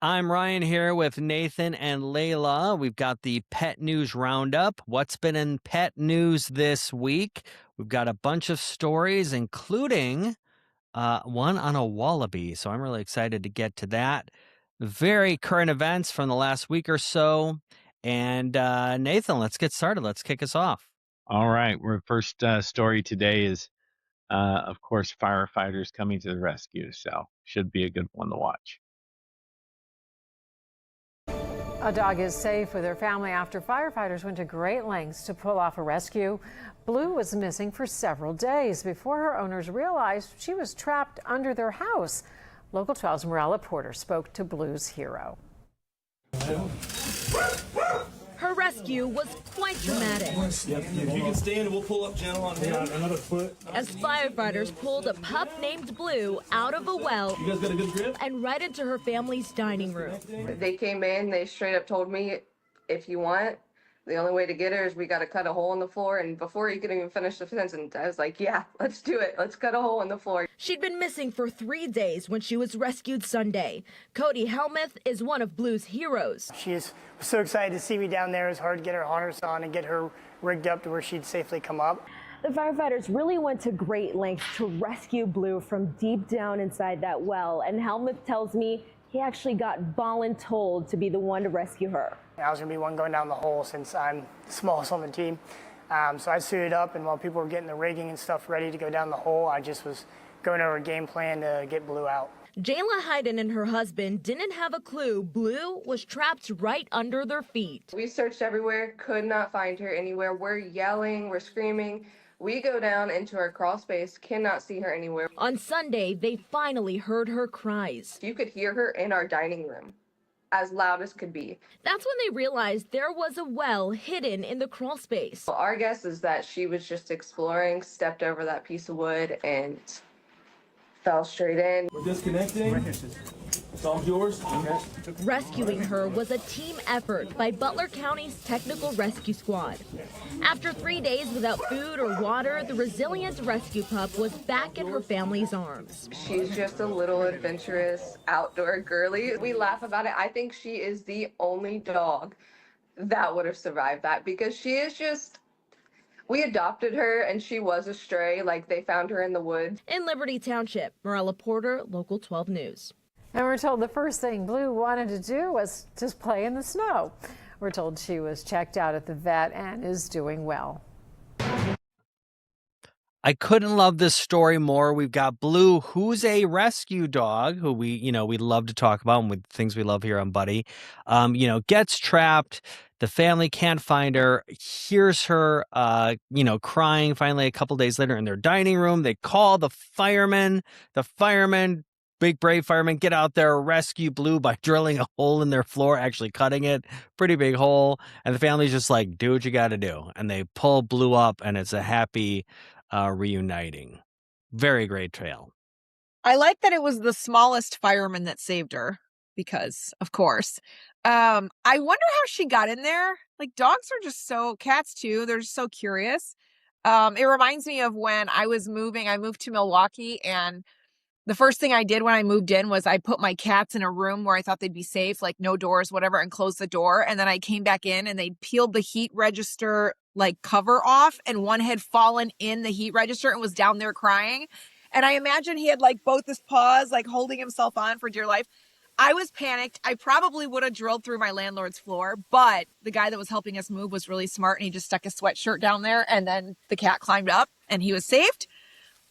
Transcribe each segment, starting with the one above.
I'm Ryan here with Nathan and Layla. We've got the pet news roundup. What's been in pet news this week? We've got a bunch of stories, including one on a wallaby. So I'm really excited to get to that. Very current events from the last week or so. And Nathan, let's get started. Let's kick us off. All right. Our first story today is, of course, firefighters coming to the rescue. So should be a good one to watch. A dog is safe with her family after firefighters went to great lengths to pull off a rescue. Blue was missing for several days before her owners realized she was trapped under their house. Local 12's Morella Porter spoke to Blue's hero. Her rescue was quite dramatic. Yep. If you can stand, we'll pull up gentle on him. Another foot. As firefighters pulled a pup named Blue out of a well You guys got a good grip? and right into her family's dining room. They came in, they straight up told me, if you want, the only way to get her is we got to cut a hole in the floor. And before you could even finish the sentence, I was like, yeah, let's do it. Let's cut a hole in the floor. She'd been missing for 3 days when she was rescued Sunday. Cody Helmuth is one of Blue's heroes. She was so excited to see me down there. It was hard to get her harness on and get her rigged up to where she'd safely come up. The firefighters really went to great lengths to rescue Blue from deep down inside that well, and Helmuth tells me he actually got voluntold to be the one to rescue her. I was going to be one going down the hole since I'm the smallest on the team. So I suited up, and while people were getting the rigging and stuff ready to go down the hole, I just was going over a game plan to get Blue out. Jayla Hayden and her husband didn't have a clue Blue was trapped right under their feet. We searched everywhere, could not find her anywhere. We're yelling, we're screaming. We go down into her crawl space, cannot see her anywhere. On Sunday, they finally heard her cries. You could hear her in our dining room, as loud as could be. That's when they realized there was a well hidden in the crawl space. Well, our guess is that she was just exploring, stepped over that piece of wood, and fell straight in. We're disconnecting. It's all yours. Okay. Rescuing her was a team effort by Butler County's Technical Rescue Squad. After 3 days without food or water, the resilient rescue pup was back in her family's arms. She's just a little adventurous outdoor girly. We laugh about it. I think she is the only dog that would have survived that because she is just... We adopted her and she was a stray, like they found her in the woods. In Liberty Township, Morella Porter, Local 12 News. And we're told the first thing Blue wanted to do was just play in the snow. We're told she was checked out at the vet and is doing well. I couldn't love this story more. We've got Blue, who's a rescue dog, who we love to talk about and with things we love here on Buddy. Gets trapped. The family can't find her, hears her, crying finally a couple days later in their dining room. They call the firemen. The firemen, big brave firemen, get out there, rescue Blue by drilling a hole in their floor, actually cutting it, pretty big hole. And the family's just like, do what you got to do. And they pull Blue up and it's a happy reuniting. Very great trail. I like that it was the smallest fireman that saved her because, of course. I wonder how she got in there. Like, dogs are just cats too, they're just so curious. It reminds me of when I was moving. I moved to Milwaukee, and the first thing I did when I moved in was I put my cats in a room where I thought they'd be safe, like no doors, whatever, and closed the door. And then I came back in and they'd peeled the heat register cover off, and one had fallen in the heat register and was down there crying. And I imagine he had both his paws holding himself on for dear life. I was panicked. I probably would have drilled through my landlord's floor, but the guy that was helping us move was really smart, and he just stuck his sweatshirt down there, and then the cat climbed up and he was saved.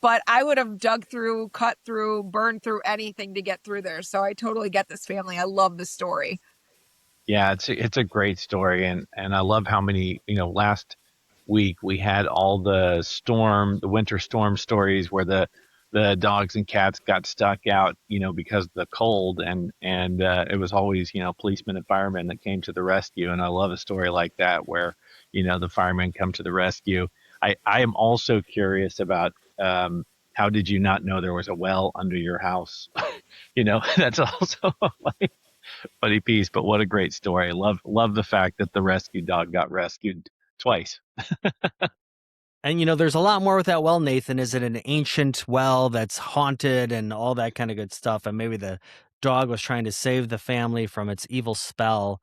But I would have dug through, cut through, burned through anything to get through there. So I totally get this family. I love this story. Yeah, it's a great story, and I love how many, last week we had all the winter storm stories where the dogs and cats got stuck out, because of the cold, and it was always, policemen and firemen that came to the rescue. And I love a story like that where, the firemen come to the rescue. I am also curious about how did you not know there was a well under your house? That's also a funny piece, but what a great story. Love the fact that the rescue dog got rescued twice. And, there's a lot more with that well, Nathan. Is it an ancient well that's haunted and all that kind of good stuff? And maybe the dog was trying to save the family from its evil spell.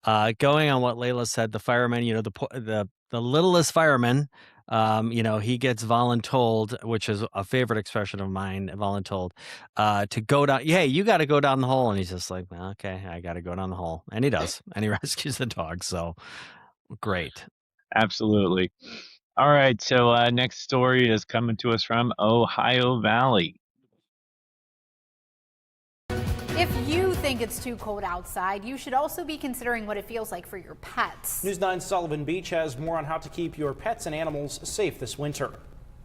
Going on what Layla said, the fireman, the littlest fireman, he gets voluntold, which is a favorite expression of mine, voluntold, to go down. Hey, you got to go down the hole. And he's just like, well, okay, I got to go down the hole. And he does. And he rescues the dog. So great. Absolutely. All right. So next story is coming to us from Ohio Valley. If you think it's too cold outside, you should also be considering what it feels like for your pets. News 9 Sullivan Beach has more on how to keep your pets and animals safe this winter.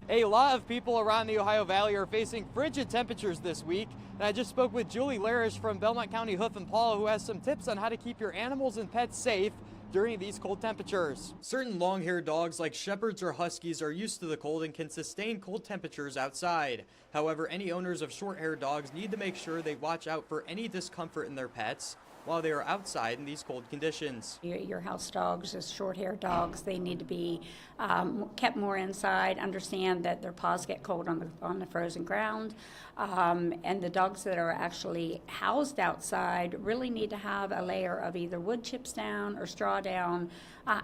A lot of people around the Ohio Valley are facing frigid temperatures this week. And I just spoke with Julie Larish from Belmont County Hoof and Paw, who has some tips on how to keep your animals and pets safe during these cold temperatures. Certain long-haired dogs like shepherds or huskies are used to the cold and can sustain cold temperatures outside. However, any owners of short-haired dogs need to make sure they watch out for any discomfort in their pets while they are outside in these cold conditions. Your house dogs, as short-haired dogs, they need to be kept more inside. Understand that their paws get cold on the frozen ground, and the dogs that are actually housed outside really need to have a layer of either wood chips down or straw down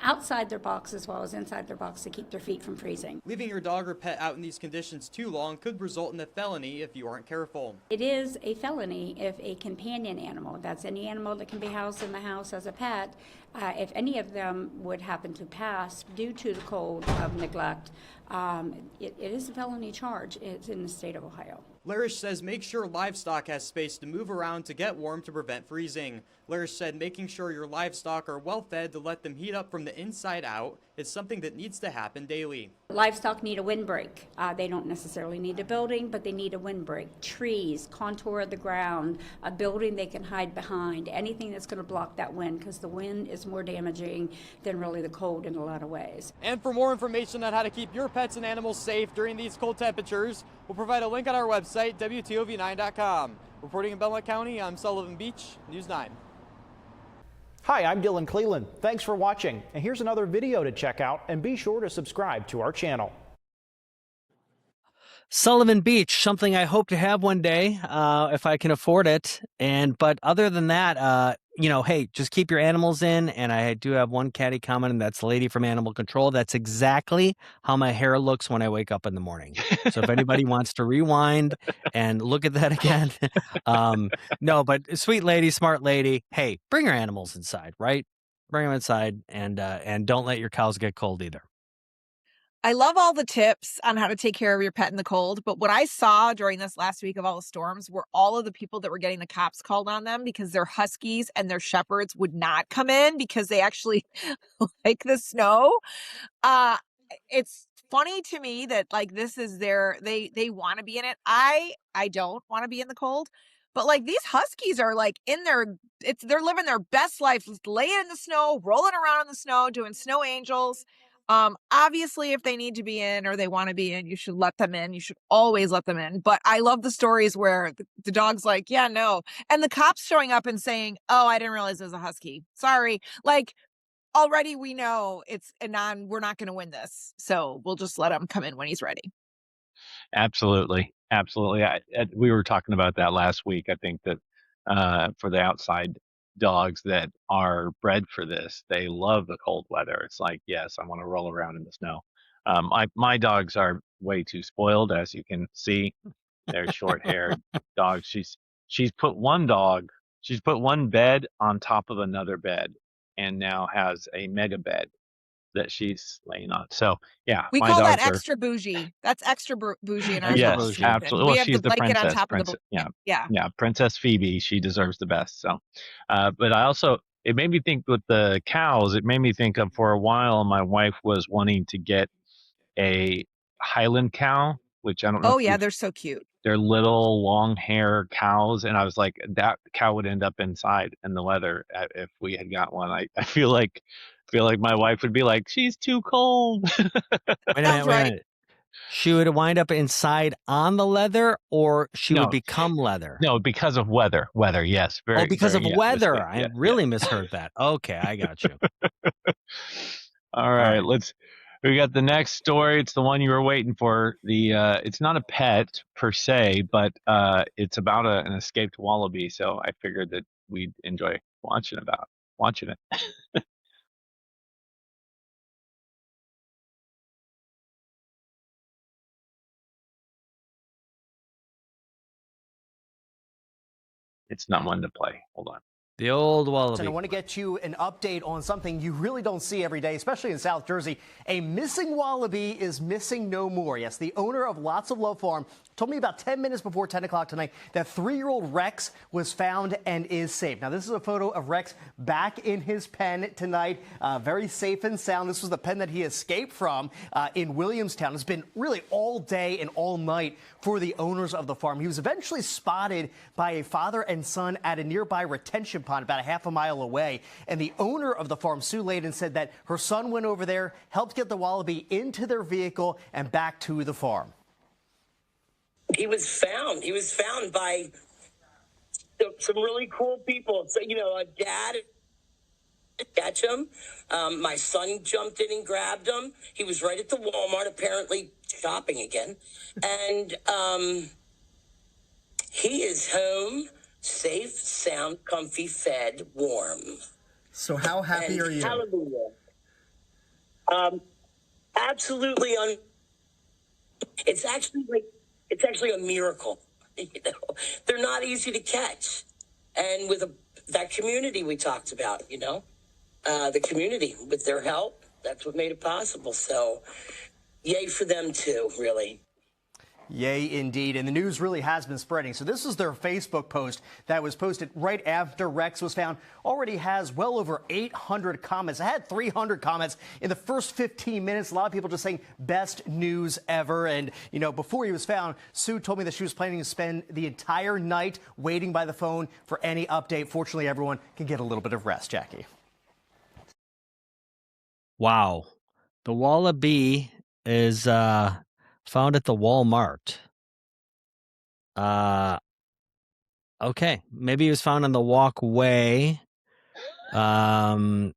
outside their box as well as inside their box to keep their feet from freezing. Leaving your dog or pet out in these conditions too long could result in a felony if you aren't careful. It is a felony if a companion animal, that's any animal that can be housed in the house as a pet, if any of them would happen to pass due to the cold of neglect, it is a felony charge. It's in the state of Ohio. Larish says make sure livestock has space to move around to get warm to prevent freezing. Larish said making sure your livestock are well fed to let them heat up from the inside out is something that needs to happen daily. Livestock need a windbreak. They don't necessarily need a building, but they need a windbreak. Trees, contour of the ground, a building they can hide behind, anything that's going to block that wind, because the wind is more damaging than really the cold in a lot of ways. And for more information on how to keep your pets and animals safe during these cold temperatures, we'll provide a link on our website, WTOV9.com. Reporting in Belmont County, I'm Sullivan Beach, News 9. Hi, I'm Dylan Cleland. Thanks for watching. And here's another video to check out, and be sure to subscribe to our channel. Sullivan Beach, something I hope to have one day, if I can afford it. But other than that, hey, just keep your animals in. And I do have one catty comment, and that's Lady from Animal Control. That's exactly how my hair looks when I wake up in the morning. So if anybody wants to rewind and look at that again, no, but sweet lady, smart lady, hey, bring your animals inside, right? Bring them inside, and don't let your cows get cold either. I love all the tips on how to take care of your pet in the cold, but what I saw during this last week of all the storms were all of the people that were getting the cops called on them because their huskies and their shepherds would not come in because they actually like the snow. It's funny to me that this is they want to be in it. I don't want to be in the cold, but these huskies are they're living their best life, laying in the snow, rolling around in the snow, doing snow angels. Obviously, if they need to be in or they want to be in, you should let them in. You should always let them in. But I love the stories where the dog's like, yeah, no. And the cops showing up and saying, oh, I didn't realize it was a husky. Sorry. Already we know we're not going to win this. So we'll just let him come in when he's ready. Absolutely. Absolutely. We were talking about that last week. I think that for the outside dogs that are bred for this, they love the cold weather. It's like, yes, I want to roll around in the snow. My dogs are way too spoiled, as you can see. They're short-haired dogs. She's put one bed on top of another bed, and now has a mega bed that she's laying on. So yeah, we call that extra bougie. That's extra bougie in our yes, absolutely. We have the blanket on top of the yeah, Princess Phoebe. She deserves the best. So, but it made me think with the cows. It made me think of, for a while, my wife was wanting to get a Highland cow, which I don't know. Oh yeah, they're so cute. They're little long hair cows, and I was like, that cow would end up inside in the weather if we had got one. I feel like my wife would be like, she's too cold. Wait a minute. She would wind up inside on the leather, or she would become leather? No, because of weather. Weather, yes. Because of weather. I really misheard that. Okay, I got you. All right, We got the next story. It's the one you were waiting for. It's not a pet per se, but it's about an escaped wallaby. So I figured that we'd enjoy watching it. It's not one to play. Hold on. The old wallaby. And I want to get you an update on something you really don't see every day, especially in South Jersey. A missing wallaby is missing no more. Yes, the owner of Lots of Love Farm told me about 10 minutes before 10 o'clock tonight that 3-year-old Rex was found and is safe. Now, this is a photo of Rex back in his pen tonight, very safe and sound. This was the pen that he escaped from in Williamstown. It's been really all day and all night for the owners of the farm. He was eventually spotted by a father and son at a nearby retention pond about a half a mile away. And the owner of the farm, Sue Layden, said that her son went over there, helped get the wallaby into their vehicle and back to the farm. He was found. He was found by some really cool people. So, a dad catch him. My son jumped in and grabbed him. He was right at the Walmart, apparently shopping again. And he is home, safe, sound, comfy, fed, warm. So how happy are you? Hallelujah. Absolutely. It's actually a miracle. They're not easy to catch. And with that community we talked about, the community with their help, that's what made it possible. So yay for them too, really. Yay, indeed. And the news really has been spreading. So this is their Facebook post that was posted right after Rex was found. Already has well over 800 comments. It had 300 comments in the first 15 minutes. A lot of people just saying best news ever. And, before he was found, Sue told me that she was planning to spend the entire night waiting by the phone for any update. Fortunately, everyone can get a little bit of rest, Jackie. Wow. The wallaby is found at the Walmart. Okay. Maybe he was found on the walkway. I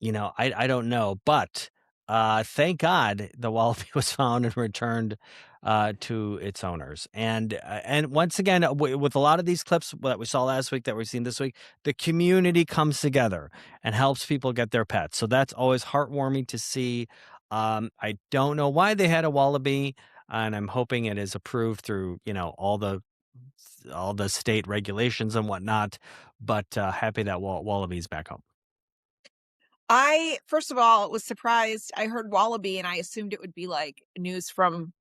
don't know. But thank God the wallaby was found and returned to its owners. And once again, with a lot of these clips that we saw last week that we've seen this week, the community comes together and helps people get their pets. So that's always heartwarming to see. I don't know why they had a wallaby, and I'm hoping it is approved through, all the state regulations and whatnot. But happy that wallaby's back home. I, first of all, was surprised. I heard wallaby and I assumed it would be like news from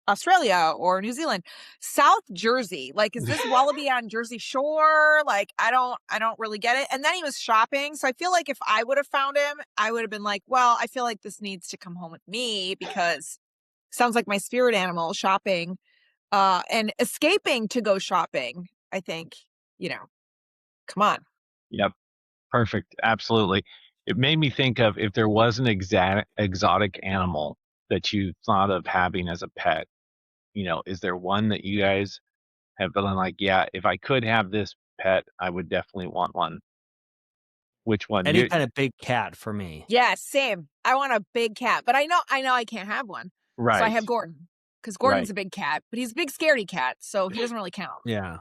Australia or New Zealand. South Jersey, like, is this wallaby on Jersey Shore? Like, I don't really get it. And then he was shopping, so I feel like if I would have found him, I would have been like, well, I feel like this needs to come home with me because it sounds like my spirit animal shopping and escaping to go shopping. I think, come on. Yep. Perfect. Absolutely. It made me think of if there was an exotic animal that you thought of having as a pet, is there one that you guys have been like, yeah, if I could have this pet, I would definitely want one? Which one? Any kind of big cat for me. Yeah, same. I want a big cat, but I know I can't have one. Right. So I have Gordon because Gordon's a big cat, but he's a big scaredy cat, so he doesn't really count. Yeah.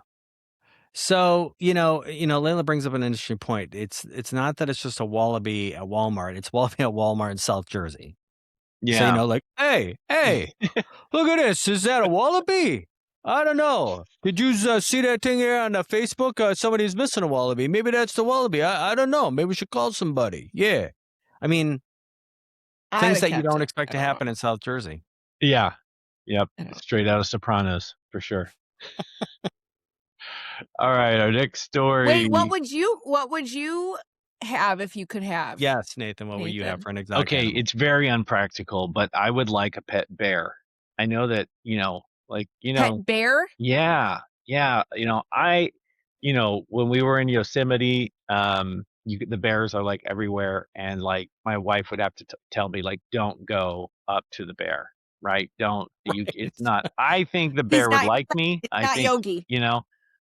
So, Layla brings up an interesting point. It's not that it's just a wallaby at Walmart. It's wallaby at Walmart in South Jersey. Yeah. So, hey, look at this. Is that a wallaby? I don't know. Did you see that thing here on Facebook? Somebody's missing a wallaby. Maybe that's the wallaby. I don't know. Maybe we should call somebody. Yeah. I mean, things that you don't expect to happen in South Jersey. Yeah. Yep. Straight out of Sopranos, for sure. All right, our next story. Wait, what would you have if you could have? Yes, Nathan, what would you have for an exotic Okay, animal? it's very unpractical, but I would like a pet bear. I know that, Pet bear? Yeah. When we were in Yosemite, the bears are like everywhere, and like my wife would have to tell me like, don't go up to the bear, right? It's not. I think the bear would like me. I think Yogi.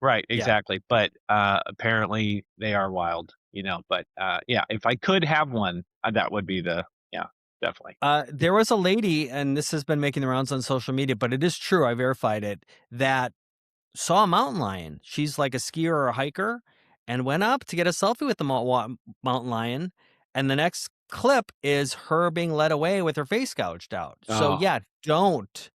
Right, exactly. Yeah. But apparently they are wild, But if I could have one, that would be the definitely. There was a lady, and this has been making the rounds on social media, but it is true, I verified it, that saw a mountain lion. She's like a skier or a hiker and went up to get a selfie with the mountain lion. And the next clip is her being led away with her face gouged out. So Oh. yeah, don't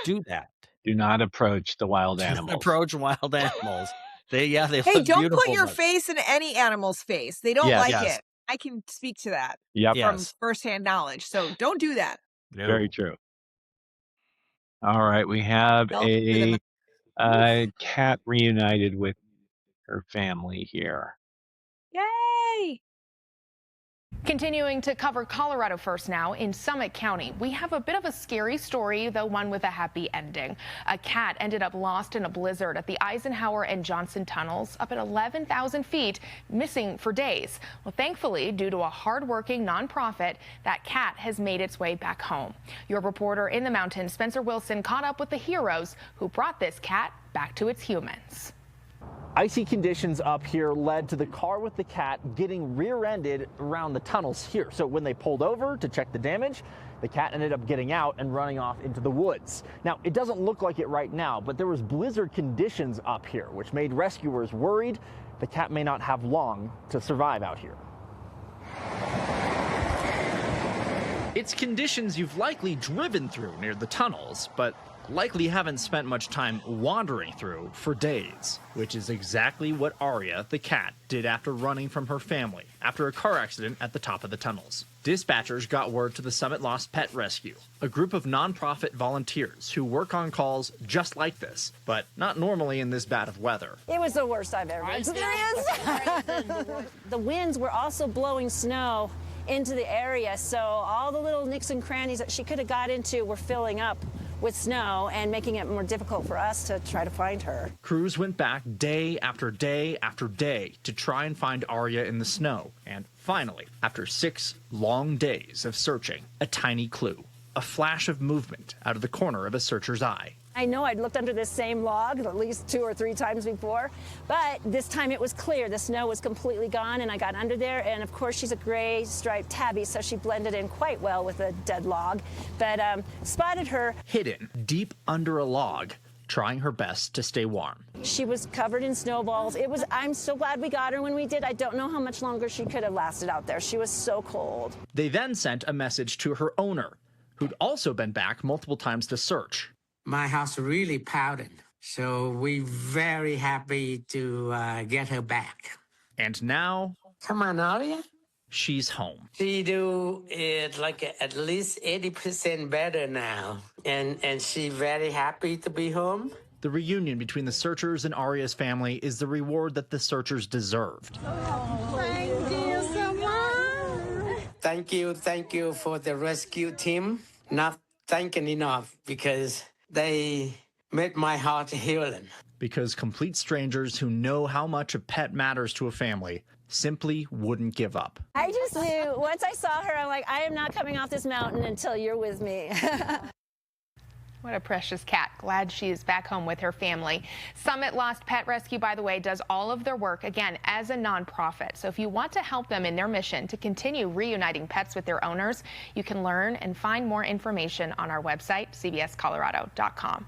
do that. Do not approach the wild Do not animals. approach wild animals. They Hey, look don't beautiful. put your but- face in any animal's face. They don't Yes. like Yes. it. I can speak to that Yep. from Yes. firsthand knowledge. So don't do that. No. Very true. All right, we have Don't do them. a cat reunited with her family here. Yay! Continuing to cover Colorado first now, in Summit County, we have a bit of a scary story, though one with a happy ending. A cat ended up lost in a blizzard at the Eisenhower and Johnson tunnels up at 11,000 feet, missing for days. Well, thankfully, due to a hardworking nonprofit, that cat has made its way back home. Your reporter in the mountains, Spencer Wilson, caught up with the heroes who brought this cat back to its humans. Icy conditions up here led to the car with the cat getting rear-ended around the tunnels here. So when they pulled over to check the damage, the cat ended up getting out and running off into the woods. Now, it doesn't look like it right now, but there was blizzard conditions up here, which made rescuers worried the cat may not have long to survive out here. It's conditions you've likely driven through near the tunnels, but likely haven't spent much time wandering through for days, which is exactly what Aria, the cat, did after running from her family after a car accident at the top of the tunnels. Dispatchers got word to the Summit Lost Pet Rescue, a group of nonprofit volunteers who work on calls just like this, but not normally in this bad of weather. It was the worst I've ever experienced. The winds were also blowing snow into the area, so all the little nooks and crannies that she could have got into were filling up with snow and making it more difficult for us to try to find her. Crews went back day after day after day to try and find Aria in the snow. And finally, after 6 long days of searching, a tiny clue, a flash of movement out of the corner of a searcher's eye. I know I'd looked under this same log at least 2 or 3 times before, but this time it was clear. The snow was completely gone, and I got under there, and of course she's a gray striped tabby, so she blended in quite well with a dead log, but spotted her. Hidden deep under a log, trying her best to stay warm. She was covered in snowballs. I'm so glad we got her when we did. I don't know how much longer she could have lasted out there. She was so cold. They then sent a message to her owner, who'd also been back multiple times to search. My house really powdered, so we're very happy to get her back. And now, come on, Aria. She's home. She do it like at least 80% better now, and she very happy to be home. The reunion between the searchers and Aria's family is the reward that the searchers deserved. Thank you so much. Thank you for the rescue team. Not thanking enough because they made my heart healing. Because complete strangers who know how much a pet matters to a family simply wouldn't give up. I just knew, once I saw her, I'm like, I am not coming off this mountain until you're with me. What a precious cat. Glad she is back home with her family. Summit Lost Pet Rescue, by the way, does all of their work, again, as a nonprofit. So if you want to help them in their mission to continue reuniting pets with their owners, you can learn and find more information on our website, cbscolorado.com.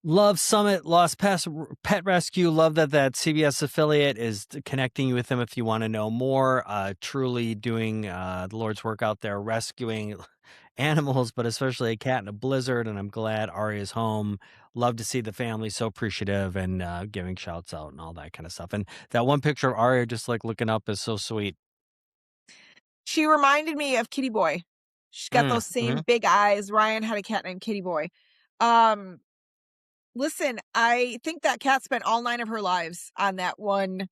Love Summit Lost Pet Rescue. Love that CBS affiliate is connecting you with them if you want to know more. Truly doing the Lord's work out there, rescuing animals, but especially a cat in a blizzard. And I'm glad Aria's home. Love to see the family so appreciative and giving shouts out and all that kind of stuff. And that one picture of Aria just like looking up is so sweet. She reminded me of Kitty Boy. She's got those same big eyes. Ryan had a cat named Kitty Boy. Listen, I think that cat spent all 9 of her lives on that one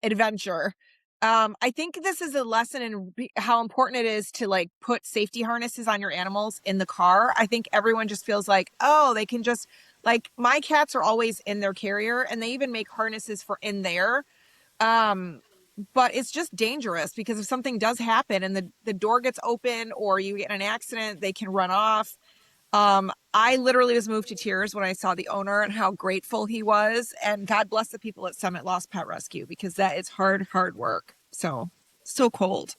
adventure. I think this is a lesson in how important it is to like put safety harnesses on your animals in the car. I think everyone just feels like, oh, they can just like my cats are always in their carrier and they even make harnesses for in there. But it's just dangerous because if something does happen and the door gets open or you get in an accident, they can run off. I literally was moved to tears when I saw the owner and how grateful he was. And God bless the people at Summit Lost Pet Rescue because that is hard work. So cold.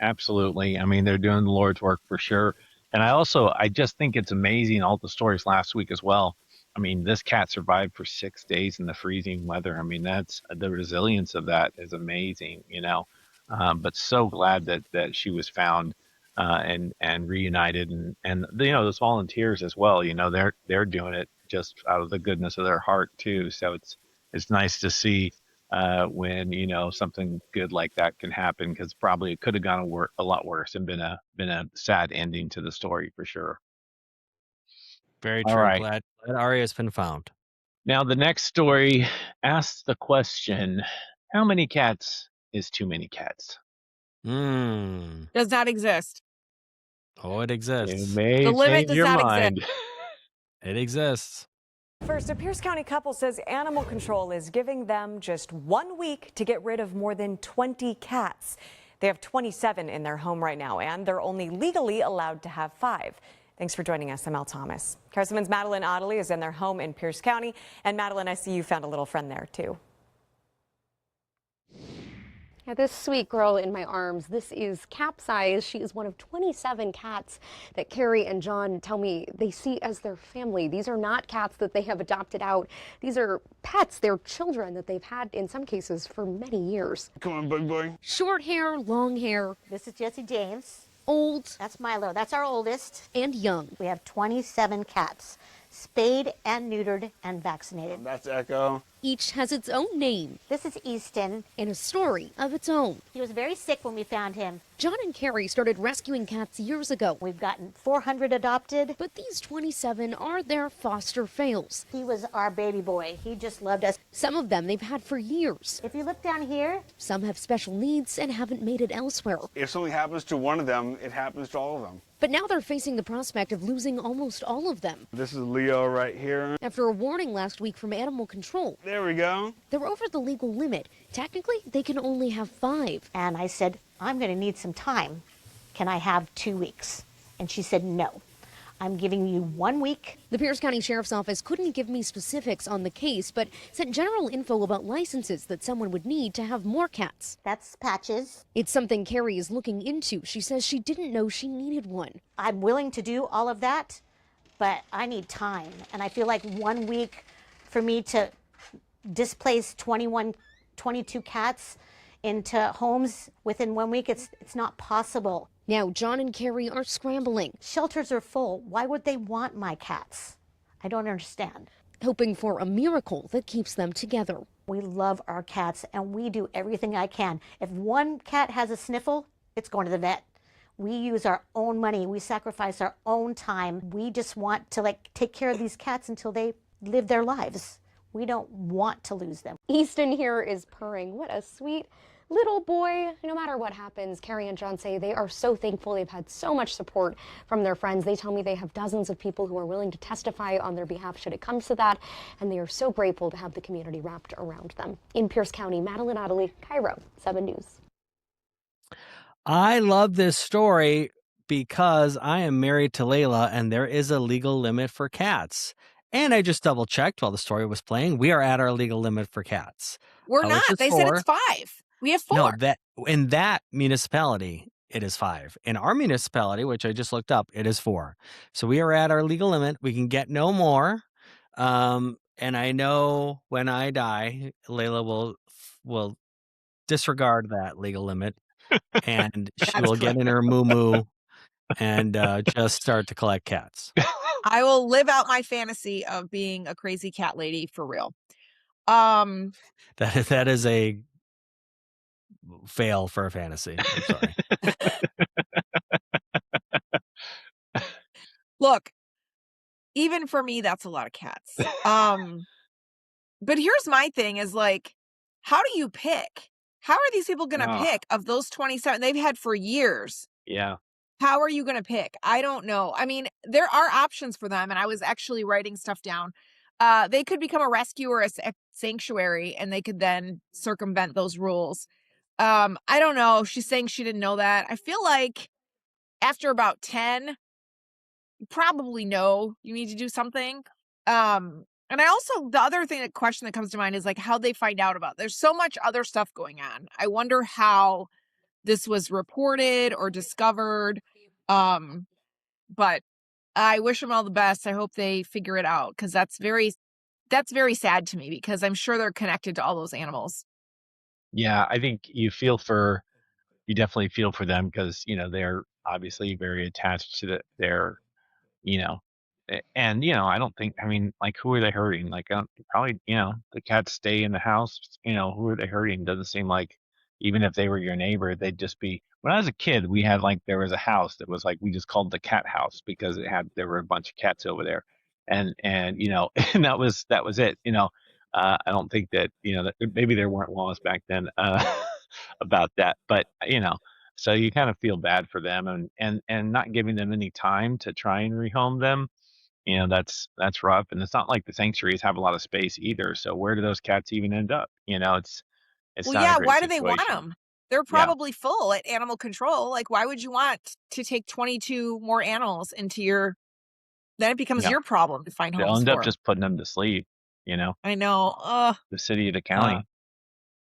Absolutely. I mean, they're doing the Lord's work for sure. And I just think it's amazing all the stories last week as well. I mean, this cat survived for 6 days in the freezing weather. I mean, that's the resilience of that is amazing, you know. But so glad that she was found and reunited, and you know those volunteers as well. You know, they're doing it just out of the goodness of their heart too. So it's nice to see when you know something good like that can happen, because probably it could have gone a lot worse and been a sad ending to the story for sure. Very All true. right, Glad Arya's been found. now the next story asks the question: how many cats is too many cats? Does not exist. Oh, it You exists. The may limit change does your not exist. mind. It exists. First, a Pierce County couple says animal control is giving them just 1 week to get rid of more than 20 cats. They have 27 in their home right now, and they're only legally allowed to have 5. Thanks for joining us. I'm Elle Thomas. KARE7's Madeline Ottley is in their home in Pierce County. And Madeline, I see you found a little friend there, too. Yeah, this sweet girl in my arms, this is Capsize. She is one of 27 cats that Carrie and John tell me they see as their family. These are not cats that they have adopted out. These are pets, they're children that they've had in some cases for many years. Come on, big boy. Short hair, long hair. This is Jesse James. Old. That's Milo. That's our oldest. And young. We have 27 cats, spayed and neutered and vaccinated. That's Echo. Each has its own name. This is Easton. And a story of its own. He was very sick when we found him. John and Carrie started rescuing cats years ago. We've gotten 400 adopted. But these 27 are their foster fails. He was our baby boy. He just loved us. Some of them they've had for years. If you look down here. Some have special needs and haven't made it elsewhere. If something happens to one of them, it happens to all of them. But now they're facing the prospect of losing almost all of them. This is Leo right here. After a warning last week from animal control. There we go. They're over the legal limit. Technically, they can only have 5. And I said, I'm going to need some time. Can I have 2 weeks? And she said, no. I'm giving you 1 week. The Pierce County Sheriff's Office couldn't give me specifics on the case, but sent general info about licenses that someone would need to have more cats. That's Patches. It's something Carrie is looking into. She says she didn't know she needed one. I'm willing to do all of that, but I need time. And I feel like 1 week for me to displace 22 cats into homes within 1 week, it's not possible. Now John and Carrie are scrambling. Shelters are full. Why would they want my cats? I don't understand. Hoping for a miracle that keeps them together. We love our cats and we do everything I can. If one cat has a sniffle, it's going to the vet. We use our own money. We sacrifice our own time. We just want to take care of these cats until they live their lives. We don't want to lose them. Easton here is purring. What a sweet little boy. No matter what happens, Carrie and John say they are so thankful. They've had so much support from their friends. They tell me they have dozens of people who are willing to testify on their behalf should it come to that, and they are so grateful to have the community wrapped around them. In Pierce County, Madeline Ottley, Cairo 7 News. I love this story because I am married to Layla, and there is a legal limit for cats. And I just double checked while the story was playing. We are at our legal limit for cats. We're not. They said it's 5. We have 4. No, that in that municipality, it is 5. In our municipality, which I just looked up, it is 4. So we are at our legal limit. We can get no more. And I know when I die, Layla will disregard that legal limit, and she will get in her moo and just start to collect cats. I will live out my fantasy of being a crazy cat lady for real. That is a fail for a fantasy. I'm sorry. Look, even for me, that's a lot of cats. But here's my thing is how do you pick? How are these people going to pick of those 27 they've had for years? Yeah. How are you going to pick? I don't know. I mean, there are options for them. And I was actually writing stuff down. They could become a rescue or a sanctuary, and they could then circumvent those rules. I don't know. She's saying she didn't know that. I feel like after about 10, you probably know you need to do something. And I also, the other question that comes to mind is how they find out about. There's so much other stuff going on. I wonder how this was reported or discovered. But I wish them all the best. I hope they figure it out, because that's very sad to me, because I'm sure they're connected to all those animals. Yeah, I think you definitely feel for them because, they're obviously very attached to their, you know, and, I don't think, I mean, like, who are they hurting? Like, probably, the cats stay in the house, who are they hurting? Doesn't seem like, even if they were your neighbor, they'd just be, when I was a kid, we had like, there was a house that was like, we just called the cat house because there were a bunch of cats over there. And, and that was it, I don't think that, that maybe there weren't laws back then, about that, but, so you kind of feel bad for them, and not giving them any time to try and rehome them. That's rough, and it's not like the sanctuaries have a lot of space either. So where do those cats even end up? It's Well, not a yeah, great why do they want situation. them? They're Yeah, probably full at animal control. Like, why would you want to take 22 more animals into your? Then it becomes yeah. your problem to find They'll homes end up for 'em. just putting them to sleep. I know. The city, the Uh, county.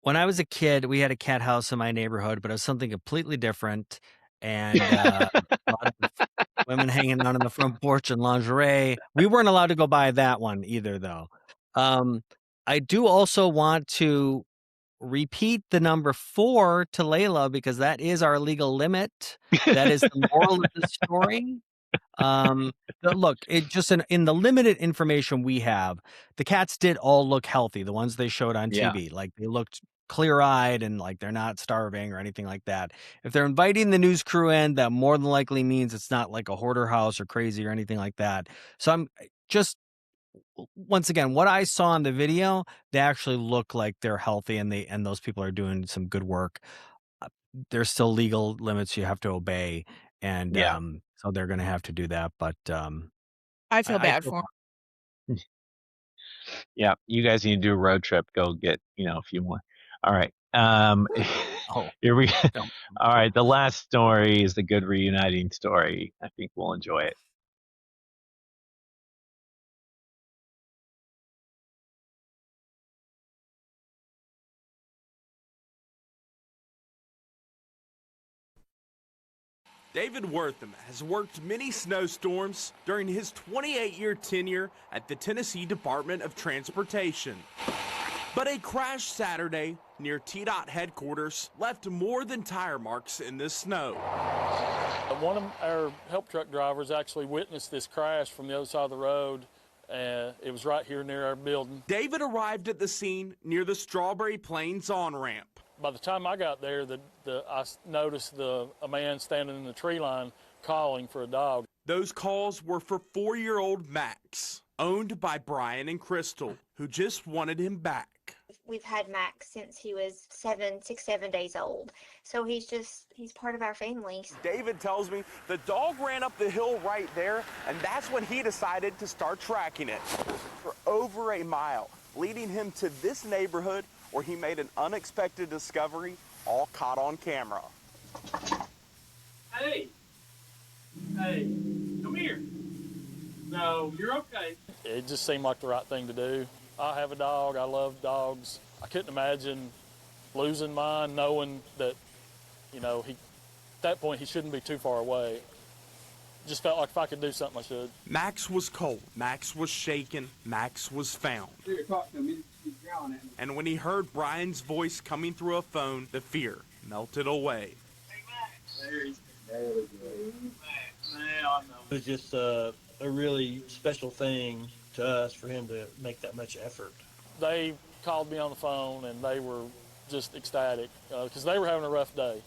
when I was a kid, we had a cat house in my neighborhood, but it was something completely different. And a lot of women hanging out on the front porch in lingerie. We weren't allowed to go by that one either, though. I do also want to repeat the number 4 to Layla, because that is our legal limit. That is the moral of the story. Look, it just in the limited information we have, the cats did all look healthy, the ones they showed on Yeah. TV. Like, they looked clear-eyed and like they're not starving or anything like that. If they're inviting the news crew in, that more than likely means it's not like a hoarder house or crazy or anything like that. So I'm just, once again, what I saw in the video, they actually look like they're healthy, and those people are doing some good work. There's still legal limits you have to obey, and Yeah. so they're going to have to do that. But I feel bad feel for 'em. Yeah, you guys need to do a road trip. Go get, a few more. All right. Oh, Here we no. All right, the last story is the good reuniting story. I think we'll enjoy it. David Wortham has worked many snowstorms during his 28-year tenure at the Tennessee Department of Transportation. But a crash Saturday near TDOT headquarters left more than tire marks in the snow. One of our help truck drivers actually witnessed this crash from the other side of the road. It was right here near our building. David arrived at the scene near the Strawberry Plains on-ramp. By the time I got there, I noticed a man standing in the tree line calling for a dog. Those calls were for 4-year-old Max, owned by Brian and Crystal, who just wanted him back. We've had Max since he was 6, 7 days old. So he's part of our family. David tells me the dog ran up the hill right there, and that's when he decided to start tracking it for over a mile, leading him to this neighborhood where he made an unexpected discovery, all caught on camera. Hey, come here. No, you're okay. It just seemed like the right thing to do. I have a dog. I love dogs. I couldn't imagine losing mine, knowing that, at that point he shouldn't be too far away. Just felt like if I could do something, I should. Max was cold. Max was shaken. Max was found. And when he heard Brian's voice coming through a phone, the fear melted away. Hey, It was just a really special thing to us for him to make that much effort. They called me on the phone and they were just ecstatic because they were having a rough day,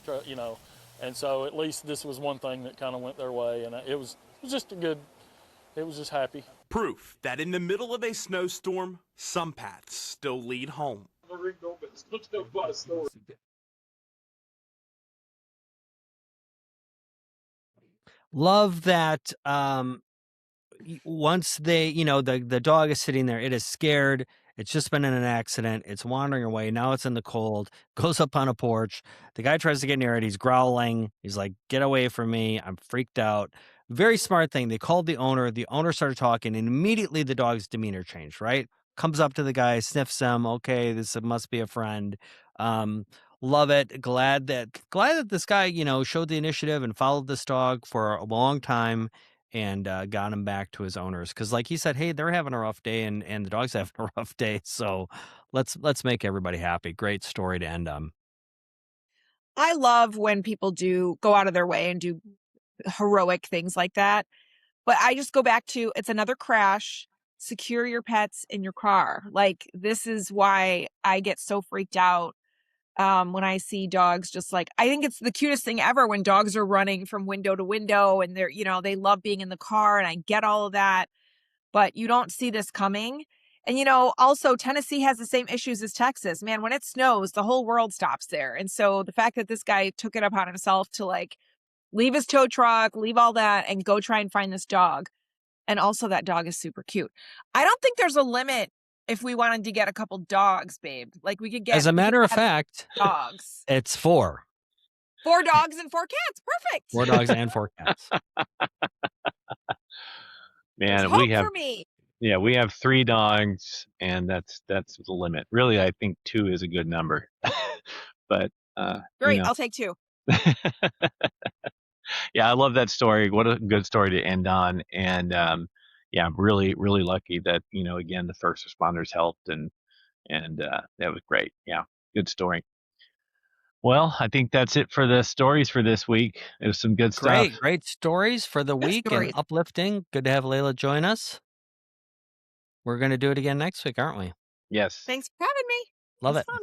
and so at least this was one thing that kind of went their way, and it was just happy. Proof that in the middle of a snowstorm, some paths still lead home. Love that. Once they, the dog is sitting there, it is scared. It's just been in an accident. It's wandering away. Now it's in the cold, goes up on a porch. The guy tries to get near it. He's growling. He's like, get away from me. I'm freaked out. Very smart thing. They called the owner. The owner started talking, and immediately the dog's demeanor changed, right? Comes up to the guy, sniffs him. Okay, this must be a friend. Love it. Glad that this guy, showed the initiative and followed this dog for a long time and got him back to his owners. Because, like he said, hey, they're having a rough day and the dog's having a rough day. So let's make everybody happy. Great story to end on. I love when people go out of their way and do heroic things like that. But I just go back to, it's another crash. Secure your pets in your car. Like, this is why I get so freaked out when I see dogs just like, I think it's the cutest thing ever when dogs are running from window to window and they're, they love being in the car, and I get all of that, but you don't see this coming. And, also Tennessee has the same issues as Texas. Man, when it snows, the whole world stops there. And so the fact that this guy took it upon himself to like leave his tow truck, leave all that, and go try and find this dog. And also that dog is super cute. I don't think there's a limit if we wanted to get a couple dogs, babe. Like, we could get, as a matter of fact, dogs. It's 4. 4 dogs and 4 cats. Perfect. 4 dogs and 4 cats. Man, Hope for me. Yeah, we have 3 dogs, and that's the limit. Really, I think 2 is a good number. But Great, I'll take 2. Yeah, I love that story. What a good story to end on. And yeah, I'm really, really lucky that, again, the first responders helped, and that was great. Yeah, good story. Well, I think that's it for the stories for this week. It was some good stuff. Great stories for the week and uplifting. Good to have Layla join us. We're going to do it again next week, aren't we? Yes. Thanks for having me. Love it. Fun.